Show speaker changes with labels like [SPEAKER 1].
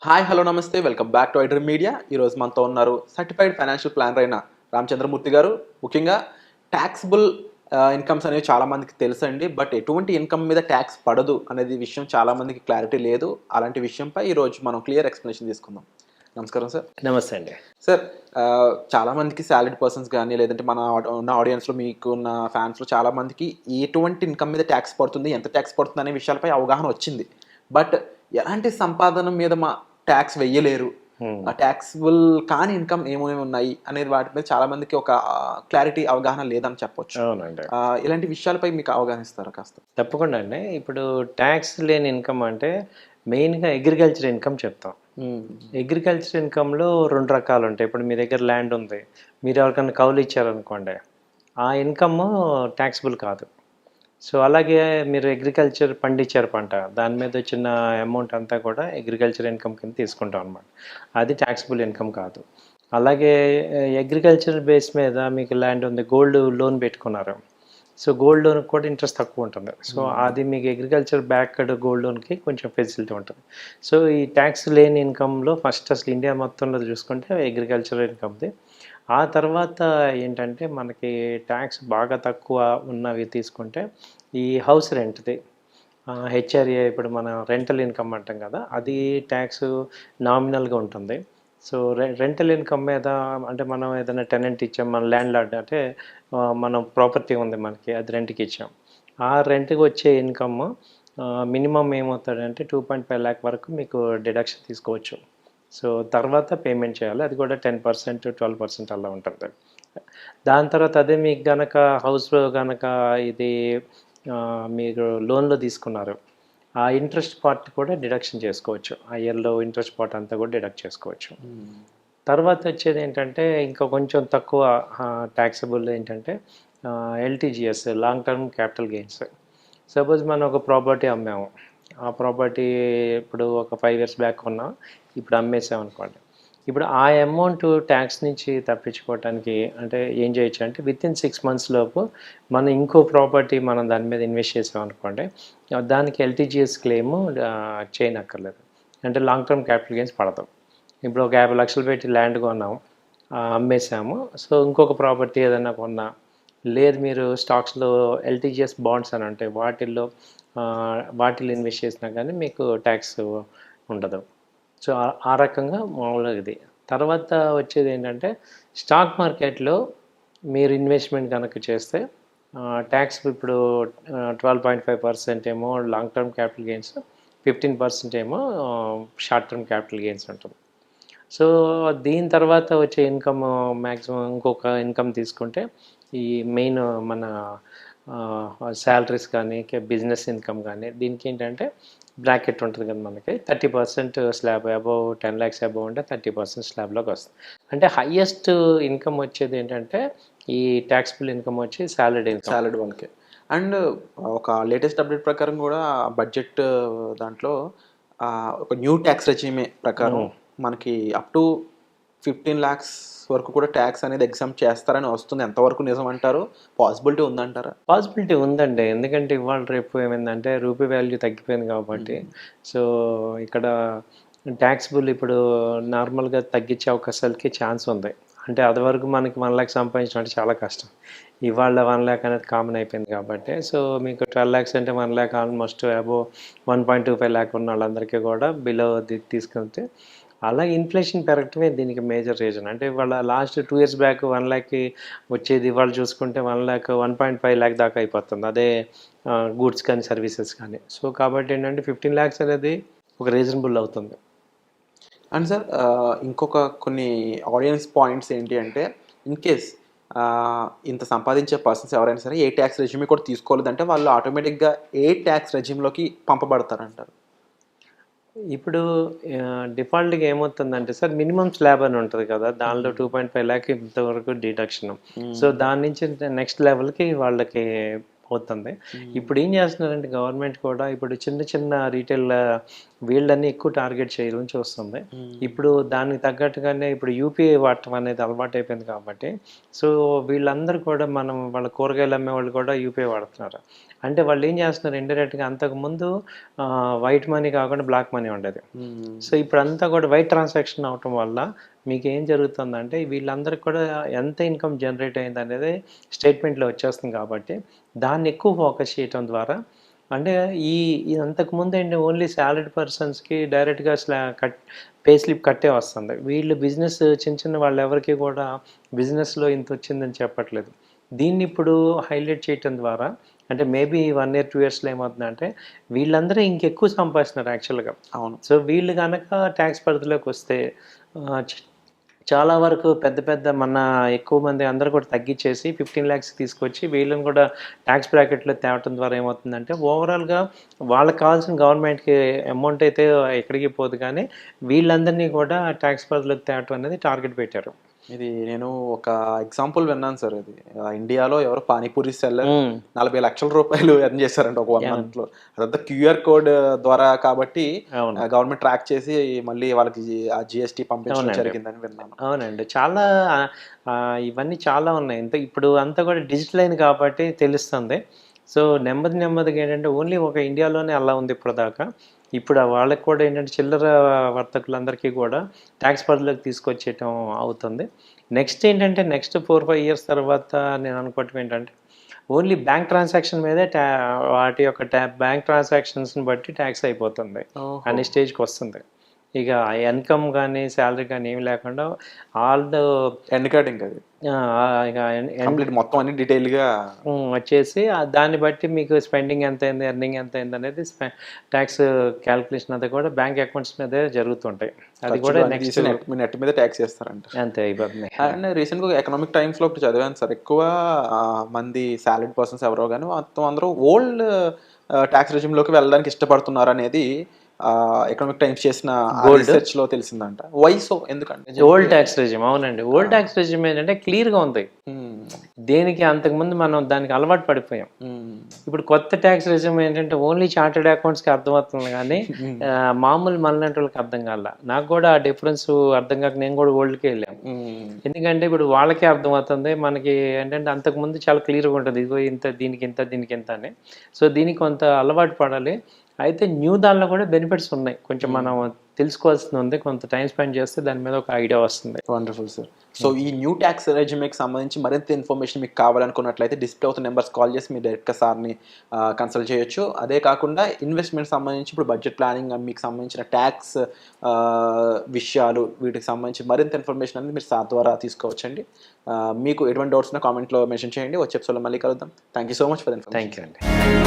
[SPEAKER 1] Hi hello నమస్తే welcome back to iDream media. ఈరోజు మనతో ఉన్నారు సర్టిఫైడ్ ఫైనాన్షియల్ ప్లానర్ అయిన రామచంద్రమూర్తి గారు. ముఖ్యంగా ట్యాక్సిబుల్ ఇన్కమ్స్ అనేవి చాలామందికి తెలుసండి. బట్ ఎటువంటి ఇన్కమ్ మీద ట్యాక్స్ పడదు అనేది విషయం చాలామందికి క్లారిటీ లేదు. అలాంటి విషయంపై ఈరోజు మనం క్లియర్ ఎక్స్ప్లెనేషన్ తీసుకుందాం. నమస్కారం సార్.
[SPEAKER 2] నమస్తే అండి.
[SPEAKER 1] సార్, చాలామందికి సాలరీడ్ పర్సన్స్ కానీ లేదంటే మన ఉన్న ఆడియన్స్లో మీకు ఉన్న ఫ్యాన్స్లో చాలామందికి ఎటువంటి ఇన్కమ్ మీద ట్యాక్స్ పడుతుంది, ఎంత ట్యాక్స్ పడుతుంది అనే విషయాలపై అవగాహన వచ్చింది. బట్ ఎలాంటి సంపాదన మీద మా ట్యాక్స్ వెయ్యలేరు, ఆ ట్యాక్సిబుల్ కాని ఇన్కమ్ ఏమేమి ఉన్నాయి అనేది వాటి మీద చాలా మందికి ఒక క్లారిటీ అవగాహన లేదని చెప్పొచ్చు.
[SPEAKER 2] అవునండి.
[SPEAKER 1] ఇలాంటి విషయాలపై మీకు అవగాహన ఇస్తారా కాస్త?
[SPEAKER 2] తప్పకుండా అండి. ఇప్పుడు ట్యాక్స్ లేని ఇన్కమ్ అంటే మెయిన్‌గా అగ్రికల్చర్ ఇన్కమ్ చెప్తాం. అగ్రికల్చర్ ఇన్కమ్‌లో 2 రకాలు ఉంటాయి. ఇప్పుడు మీ దగ్గర ల్యాండ్ ఉంది. మీరు ఎవరికైనా కౌలు ఇచ్చారనుకోండి. ఆ ఇన్కమ్ ట్యాక్సిబుల్ కాదు. సో, అలాగే మీరు అగ్రికల్చర్ పండించారు పంట. దాని మీద వచ్చిన అమౌంట్ అంతా కూడా అగ్రికల్చర్ ఇన్కమ్ కింద తీసుకుంటాం అనమాట. అది ట్యాక్సిబుల్ ఇన్కమ్ కాదు. అలాగే అగ్రికల్చర్ బేస్ మీద మీకు ల్యాండ్ ఉంది. గోల్డ్ లోన్ పెట్టుకున్నారు. సో, గోల్డ్ లోన్‌కి కూడా ఇంట్రెస్ట్ తక్కువ ఉంటుంది. సో, అది మీకు అగ్రికల్చర్ బ్యాక్డ్ గోల్డ్ లోన్‌కి కొంచెం ఫెసిలిటీ ఉంటుంది. సో, ఈ ట్యాక్స్ లేని ఇన్కమ్‌లో ఫస్ట్ అసలు ఇండియా మొత్తంలో చూసుకుంటే అగ్రికల్చర్ ఇన్కమ్‌ది. ఆ తర్వాత ఏంటంటే మనకి ట్యాక్స్ బాగా తక్కువ ఉన్నవి తీసుకుంటే ఈ హౌస్ రెంట్‌ది. హెచ్ఆర్ఏ ఇప్పుడు మన రెంటల్ ఇన్కమ్ అంటాం కదా! అది ట్యాక్స్ నామినల్‌గా ఉంటుంది. సో, రెంటల్ ఇన్కమ్ మీద అంటే మనం ఏదైనా టెనెంట్ ఇచ్చాం, మన ల్యాండ్‌లార్డ్ అంటే మనం ప్రాపర్టీ ఉంది మనకి, అది రెంట్‌కి ఇచ్చాం. ఆ రెంట్‌కి వచ్చే ఇన్కమ్ మినిమమ్ ఏమవుతాడంటే 2.5 లాక్ వరకు మీకు డిడక్షన్ తీసుకోవచ్చు. సో, తర్వాత పేమెంట్ చేయాలి. అది కూడా 10%, 12% అలా ఉంటుంది. దాని తర్వాత అదే మీకు గనక హౌస్‌లో గనక ఇది మీరు లోన్‌లో తీసుకున్నారు. ఆ ఇంట్రెస్ట్ పార్ట్ కూడా డిడక్షన్ చేసుకోవచ్చు. ఆ ఇయర్‌లో ఇంట్రెస్ట్ పార్ట్ అంతా కూడా డిడక్ట్ చేసుకోవచ్చు. తర్వాత వచ్చేది ఏంటంటే ఇంకా కొంచెం తక్కువ ట్యాక్సబుల్ ఏంటంటే LTGS, long term capital gains. Suppose మనం ఒక ప్రాపర్టీ అమ్మాము. ఆ ప్రాపర్టీ ఇప్పుడు ఒక 5 ఇయర్స్ బ్యాక్ కొన్నాం. ఇప్పుడు అమ్మేసామనుకోండి. ఇప్పుడు ఆ అమౌంట్ ట్యాక్స్ నుంచి తప్పించుకోవటానికి అంటే ఏం చేయొచ్చు అంటే వితిన్ 6 మంత్స్ లోపు మనం ఇంకో ప్రాపర్టీ మనం దాని మీద ఇన్వెస్ట్ చేసామనుకోండి. దానికి ఎల్టీజీఎస్ క్లెయిము చేయనక్కర్లేదు. అంటే లాంగ్ టర్మ్ క్యాపిటల్ గెయిన్స్ పడతాం. ఇప్పుడు ఒక 50 లక్షలు పెట్టి ల్యాండ్ కొన్నాం. అమ్మేసాము. సో, ఇంకొక ప్రాపర్టీ ఏదైనా కొన్నా, లేదు మీరు స్టాక్స్‌లో ఎల్టీజీఎస్ బాండ్స్ అని ఉంటాయి. వాటిలో ఇన్వెస్ట్ చేసినా కానీ మీకు ట్యాక్స్ ఉండదు. సో, ఆ రకంగా మామూలుగా ఇది. తర్వాత వచ్చేది ఏంటంటే స్టాక్ మార్కెట్‌లో మీరు ఇన్వెస్ట్‌మెంట్ గనక చేస్తే ట్యాక్స్ ఇప్పుడు 12.5% ఏమో లాంగ్ టర్మ్ క్యాపిటల్ గెయిన్స్, 15% ఏమో షార్ట్ టర్మ్ క్యాపిటల్ గెయిన్స్ ఉంటుంది. సో, దీని తర్వాత వచ్చే ఇన్కమ్ మ్యాక్సిమం ఇంకొక ఇన్కమ్ తీసుకుంటే ఈ మెయిన్ మన శాలరీస్ కానీ, బిజినెస్ ఇన్కమ్ కానీ దీనికేంటంటే బ్రాకెట్ ఉంటుంది కదా మనకి 30% స్లాబ్ అబోవ్ 10 లాక్స్ అబోవ్ ఉంటే 30% స్లాబ్‌లోకి వస్తుంది. అంటే హైయెస్ట్ ఇన్కమ్ వచ్చేది ఏంటంటే ఈ ట్యాక్సబుల్ ఇన్కమ్ వచ్చి సాలరీడ్ ఇన్కమ్.
[SPEAKER 1] సాలరీ వాళ్ళకి. అండ్ ఒక లేటెస్ట్ అప్డేట్ ప్రకారం కూడా బడ్జెట్ దాంట్లో ఒక న్యూ ట్యాక్స్ రెజీమే ప్రకారం మనకి అప్ టు 15 లాక్స్ వరకు కూడా ట్యాక్స్ అనేది ఎగ్జామ్ట్ చేస్తారని వస్తుంది. ఎంతవరకు నిజం అంటారు? పాసిబిలిటీ ఉందంటారా?
[SPEAKER 2] పాసిబిలిటీ ఉందండి. ఎందుకంటే ఇవాళ రేపు ఏమైందంటే రూపీ వాల్యూ తగ్గిపోయింది కాబట్టి, సో, ఇక్కడ ట్యాక్సబుల్ ఇప్పుడు నార్మల్‌గా తగ్గించే అవకాశాలకి ఛాన్స్ ఉంది. అంటే అదివరకు మనకి 1,00,000 సంపాదించడం అంటే చాలా కష్టం. ఇవాళ 1,00,000 అనేది కామన్ అయిపోయింది కాబట్టి, సో, మీకు 12 లాక్స్ అంటే 1,00,000 ఆల్మోస్ట్ అబోవ్ 1.25 లాక్ ఉన్న వాళ్ళందరికీ కూడా బిలో తీసుకెళ్తే అలాగే ఇన్ఫ్లేషన్ పెరగటమే దీనికి మేజర్ రీజన్. అంటే ఇవాళ లాస్ట్ 2 ఇయర్స్ బ్యాక్ 1,00,000కి వచ్చేది ఇవాళ చూసుకుంటే 1,00,000, 1.5 లాక్ దాకా అయిపోతుంది. అదే గూడ్స్ కానీ, సర్వీసెస్ కానీ. సో, కాబట్టి ఏంటంటే 15 లాక్స్ అనేది ఒక రీజనబుల్ అవుతుంది.
[SPEAKER 1] అండ్ సార్, ఇంకొక కొన్ని ఆడియన్స్ పాయింట్స్ ఏంటి అంటే, ఇన్ కేస్ ఇంత సంపాదించే పర్సన్స్ ఎవరైనా సరే ఏ ట్యాక్స్ రెజ్యూమే కూడా తీసుకోలేదంటే వాళ్ళు ఆటోమేటిక్‌గా ఏ ట్యాక్స్ రెజ్యూమ్‌లోకి పంపబడతారంటారు?
[SPEAKER 2] ఇప్పుడు డిఫాల్ట్‌గా ఏమవుతుందంటే సార్ మినిమమ్ స్లాబ్ అని ఉంటది కదా! దానిలో 2.5 లాక్ ఇంతవరకు డిడక్షన్. సో, దాని నుంచి నెక్స్ట్ లెవెల్‌కి వాళ్ళకి అవుతుంది. ఇప్పుడు ఏం చేస్తున్నారంటే గవర్నమెంట్ కూడా ఇప్పుడు చిన్న చిన్న రీటైల్ వీళ్ళని ఎక్కువ టార్గెట్ చేయడం చూస్తుంది. ఇప్పుడు దానికి తగ్గట్టుగానే ఇప్పుడు యూపీఐ వాడటం అనేది అలవాటు అయిపోయింది కాబట్టి, సో వీళ్ళందరూ కూడా వాళ్ళ కూరగాయలు అమ్మేవాళ్ళు కూడా యూపీఐ వాడుతున్నారు. అంటే వాళ్ళు ఏం చేస్తున్నారు ఇండైరెక్ట్‌గా అంతకుముందు వైట్ మనీ కాకుండా బ్లాక్ మనీ ఉండేది. సో ఇప్పుడంతా కూడా వైట్ ట్రాన్సాక్షన్ అవ్వటం వల్ల మీకేం జరుగుతుందంటే వీళ్ళందరికీ కూడా ఎంత ఇన్కమ్ జనరేట్ అయిందనేది స్టేట్మెంట్‌లో వచ్చేస్తుంది కాబట్టి దాన్ని ఎక్కువ ఫోకస్ చేయటం ద్వారా అంటే అంతకుముందు ఏంటి ఓన్లీ సాలరీడ్ పర్సన్స్‌కి డైరెక్ట్‌గా పే స్లిప్ కట్టే వస్తుంది. వీళ్ళు బిజినెస్ చిన్న చిన్న వాళ్ళెవరికీ కూడా బిజినెస్‌లో ఇంతొచ్చిందని చెప్పట్లేదు. దీన్ని ఇప్పుడు హైలైట్ చేయటం ద్వారా అంటే మేబీ 1 ఇయర్ 2 ఇయర్స్‌లో ఏమవుతుందంటే వీళ్ళందరూ ఇంకెక్కువ సంపాదిస్తున్నారు యాక్చువల్‌గా.
[SPEAKER 1] అవును.
[SPEAKER 2] సో వీళ్ళు గనక ట్యాక్స్ పరిధిలోకి వస్తే ఆహ్, చ చాలా వరకు పెద్ద పెద్ద ఎక్కువ మంది అందరూ కూడా తగ్గిచ్చేసి 15 లాక్స్ తీసుకొచ్చి వీళ్ళని కూడా ట్యాక్స్ బ్రాకెట్‌లో తేవటం ద్వారా ఏమవుతుందంటే ఓవరాల్‌గా వాళ్ళకి కావాల్సిన గవర్నమెంట్‌కి అమౌంట్ అయితే ఎక్కడికి పోదు కానీ వీళ్ళందరినీ కూడా ట్యాక్స్ పరిధిలోకి తేవటం అనేది టార్గెట్ పెట్టారు.
[SPEAKER 1] ఇది నేను ఒక ఎగ్జాంపుల్ విన్నాను సార్. ఇది ఇండియాలో ఎవరో పానీపూరి సెల్లర్ 40 లక్షల రూపాయలు ఎర్న్ చేశారంట ఒక 1 మంత్లో. అదంతా క్యూఆర్ కోడ్ ద్వారా కాబట్టి
[SPEAKER 2] అవును.
[SPEAKER 1] గవర్నమెంట్ ట్రాక్ చేసి మళ్ళీ వాళ్ళకి ఆ జిఎస్టీ పంపించడం
[SPEAKER 2] అవునండి.
[SPEAKER 1] జరిగిందని విన్నాను.
[SPEAKER 2] అవునండి. చాలా ఇవన్నీ చాలా ఉన్నాయి. ఇప్పుడు అంతా కూడా డిజిటల్ అయింది కాబట్టి తెలుస్తుంది. సో నెమ్మదిగా ఏంటంటే ఓన్లీ ఒక ఇండియాలోనే అలా ఉంది ఇప్పటిదాకా. ఇప్పుడు వాళ్ళకి కూడా ఏంటంటే చిల్లర వర్తకులందరికీ కూడా ట్యాక్స్ పరిధిలోకి తీసుకొచ్చేయటం అవుతుంది. నెక్స్ట్ 4, 5 ఇయర్స్ తర్వాత నేను అనుకోవటం ఏంటంటే ఓన్లీ బ్యాంక్ ట్రాన్సాక్షన్ మీదే వాటి యొక్క బ్యాంక్ ట్రాన్సాక్షన్స్‌ని బట్టి ట్యాక్స్ అయిపోతుంది అనే స్టేజ్‌కి వస్తుంది. ఇక ఇన్కమ్ కానీ, సాలరీ కానీ ఏమి లేకుండా ఆల్ ద
[SPEAKER 1] ఎండ్ కటింగ్ అది.
[SPEAKER 2] ఇక
[SPEAKER 1] కంప్లీట్ మొత్తం అన్ని డీటెయిల్‌గా
[SPEAKER 2] వచ్చేసి దాన్ని బట్టి మీకు స్పెండింగ్ ఎంత అయింది, ఎర్నింగ్ ఎంత అయింది అనేది ట్యాక్స్ క్యాలిక్యులేషన్ అంతా కూడా బ్యాంక్ అకౌంట్స్ మీదే జరుగుతుంటాయి. అది కూడా నెక్స్ట్
[SPEAKER 1] నెట్ మీద ట్యాక్స్ చేస్తారంట.
[SPEAKER 2] అంతే అయిపోతుంది.
[SPEAKER 1] అండ్ రీసెంట్‌గా ఎకనామిక్ టైమ్స్‌లో ఒకటి చదివాను సార్. ఎక్కువ మంది సాలరీడ్ పర్సన్స్ ఎవరో గాని మొత్తం అందరూ ఓల్డ్ ట్యాక్స్ రెజిమ్‌లోకి వెళ్ళడానికి ఇష్టపడుతున్నారు అనేది ఎకనామిక్ టైమ్స్ చేసిన రీసెర్చ్‌లో తెలిసిందంట. Why so? ఎందుకంటే
[SPEAKER 2] ఓల్డ్ ట్యాక్స్ రెజిమ్ అవునండి. ఓల్డ్ ట్యాక్స్ రెజిమ్ ఏంటంటే క్లియర్‌గా ఉంది. దేనికి అంతకుముందు మనం దానికి అలవాటు పడిపోయాం. ఇప్పుడు కొత్త ట్యాక్స్ రెజిమ్ ఏంటంటే ఓన్లీ చార్టెడ్ అకౌంట్స్‌కి అర్థమవుతుంది కానీ మామూలు మనలాంటి వాళ్ళకి అర్థం కాల. నాకు కూడా ఆ డిఫరెన్స్ అర్థం కాక నేను కూడా ఓల్డ్‌కే వెళ్ళాను. ఎందుకంటే ఇప్పుడు వాళ్ళకే అర్థమవుతుంది. మనకి ఏంటంటే అంతకుముందు చాలా క్లియర్‌గా ఉంటుంది. ఇదిగో ఇంత, దీనికి ఇంత, దీనికి ఇంత అని. సో దీనికి కొంత అలవాటు పడాలి. అయితే న్యూ దానిలో కూడా బెనిఫిట్స్ ఉన్నాయి. కొంచెం మనం తెలుసుకోవాల్సింది ఉంది. కొంత టైం స్పెండ్ చేస్తే దాని మీద ఒక ఐడియా వస్తుంది.
[SPEAKER 1] Wonderful sir. సో ఈ న్యూ ట్యాక్స్ రెజిమ్కి సంబంధించి మరింత ఇన్ఫర్మేషన్ మీకు కావాలనుకున్నట్లయితే డిస్ప్లే అవుతున్న నెంబర్స్ కాల్ చేసి మీరు డైరెక్ట్గా సార్ని కన్సల్ట్ చేయొచ్చు. అదే కాకుండా ఇన్వెస్ట్మెంట్ సంబంధించి ఇప్పుడు బడ్జెట్ ప్లానింగ్ మీకు సంబంధించిన ట్యాక్స్ విషయాలు వీటికి సంబంధించి మరింత ఇన్ఫర్మేషన్ అనేది మీరు సార్ ద్వారా తీసుకోవచ్చండి. మీకు ఎటువంటి డౌట్స్ ఉన్నా కామెంట్లో మెన్షన్ చేయండి. వచ్చే ఎపిసోడ్లో మళ్ళీ కలుద్దాం. Thank you so much for information.
[SPEAKER 2] Thank you అండి.